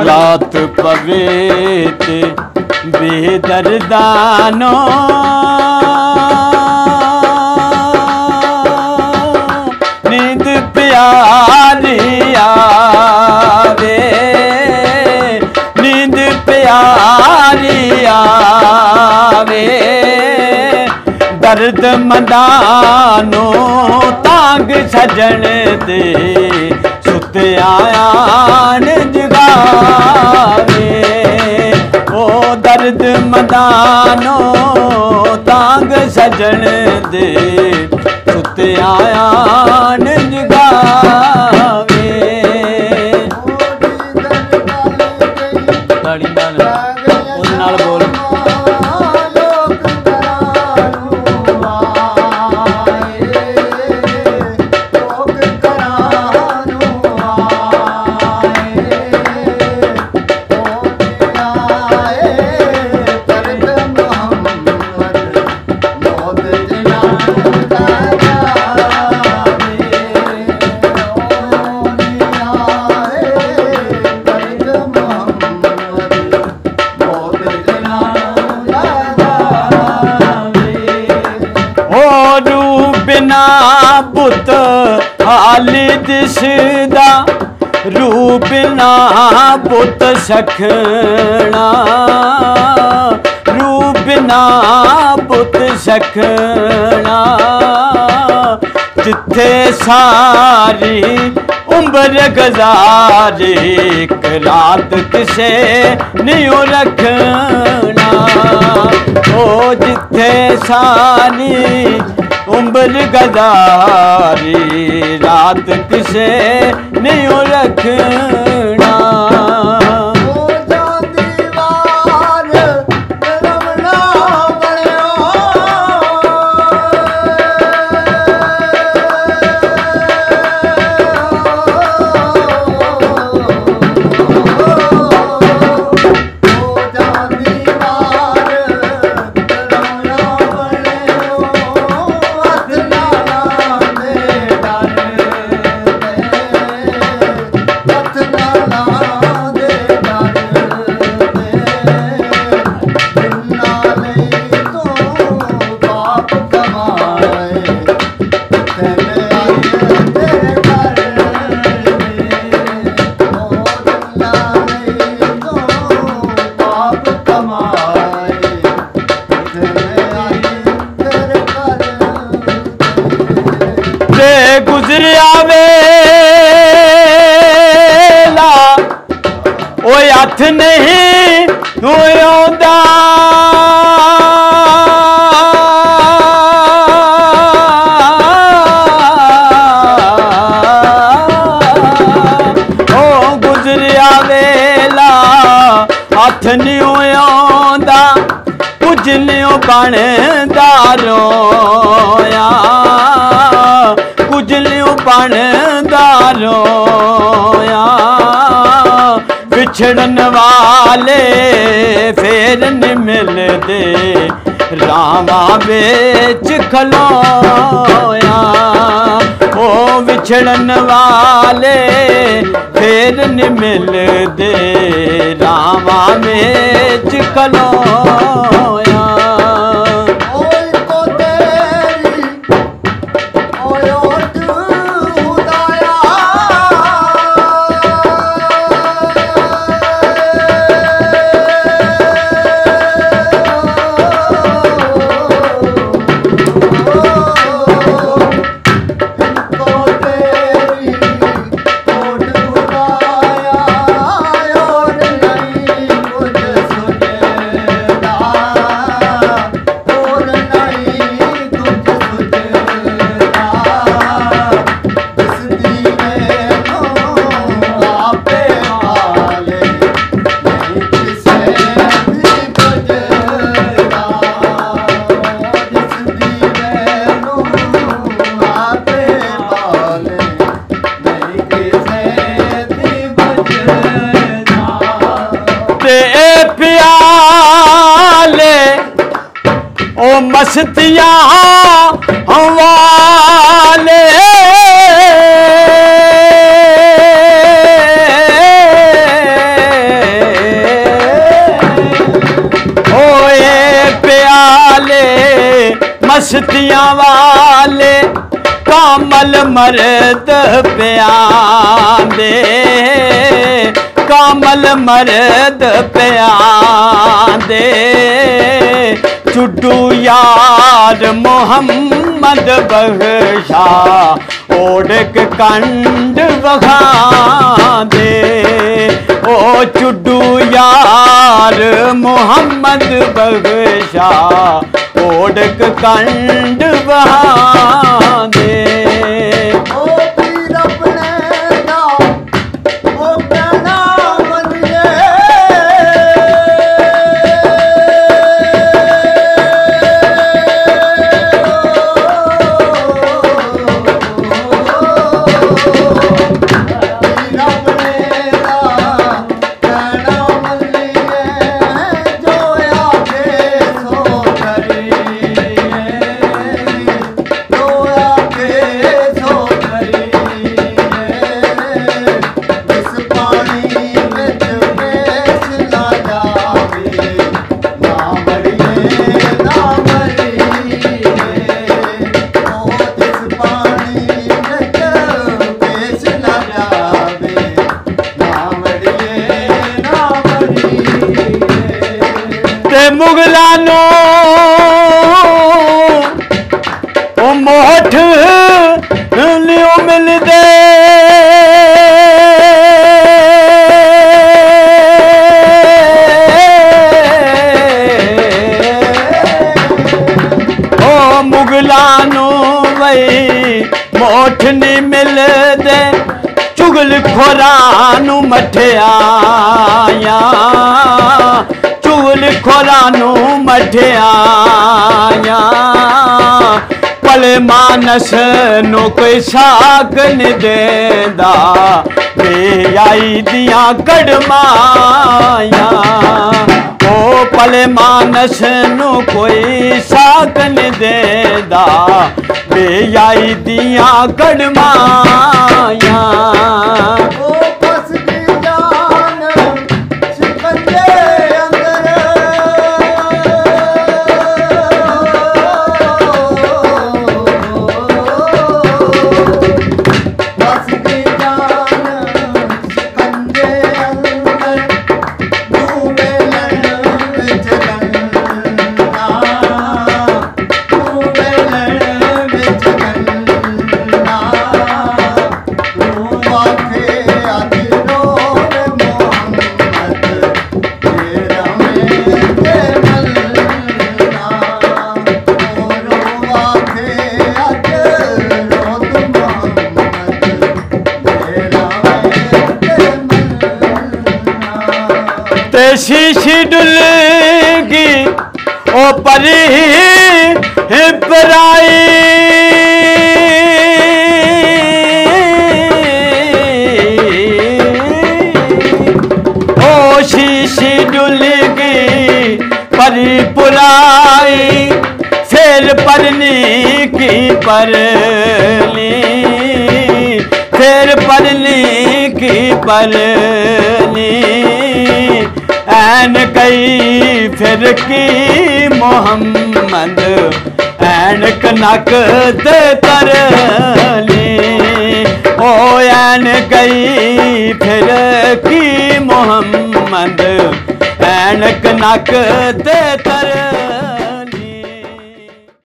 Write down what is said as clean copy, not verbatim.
लात पवेत बेदर्दानो नींद प्यारी आवे, नींद प्यारी आवे। दर्द मंदानो तांग सजन दे सुते आयान जगावे। ओ दर्द मंदानो तांग सजन दे सुते आयान जगावे। ताड़ी नाल बोल बुत हाली दिसदा रूप ना बुत सखना, रूप ना बुत सखना। जिथे सारी उम्र गुजारे एक रात किसे नहीं रखना। ओ जिथे सारी उम्र गुजारी रात किसे नहीं रखना। गुजरिया वेला ओ हथ नहीं होंदा, ओ गुजरिया वेला हथ नहीं होंदा। कुछ नहीं बनदा रोया, कुजलियों बनदा रोया। बिछड़न वाले फेर न मिलदे रावा बेच खलोया। ओ बिछड़न वाले फेर न मिलदे रावा बेच खलोया। मस्तियाँ हवाले मस्तियां वाले कामल मर्द प्यादे, कामल मर्द प्यादे। चुड्डू यार मोहम्मद बख्शा ओढ़क कंड बखा दे। ओ चुड्डू यार मोहम्मद बख्शा ओढ़क कंड बहा दे। मुगलानो ओ मोठ लियो मिल दे, ओ मुगलानो वही मोठ नहीं मिल दे। चुगल खोरानू मठियाया, चुगल खोरानू मठियाया। पले मानस नो कोई साक न देंदा, बेयाई दिया कड़माया। ओ पले मानस नो कोई साक न देंदा, बेयाई दिया कड़माया। शीशी डुलगी ओ परी पराई, ओ शीशी डुलगी परी पुराई। फिर परनी की परली, फिर परली की परली। ऐन कई फिर की मोहम्मद, ऐनक नक ते तरली। ओ ऐन कई फिर की मोहम्मद, ऐनक नक ते तरली।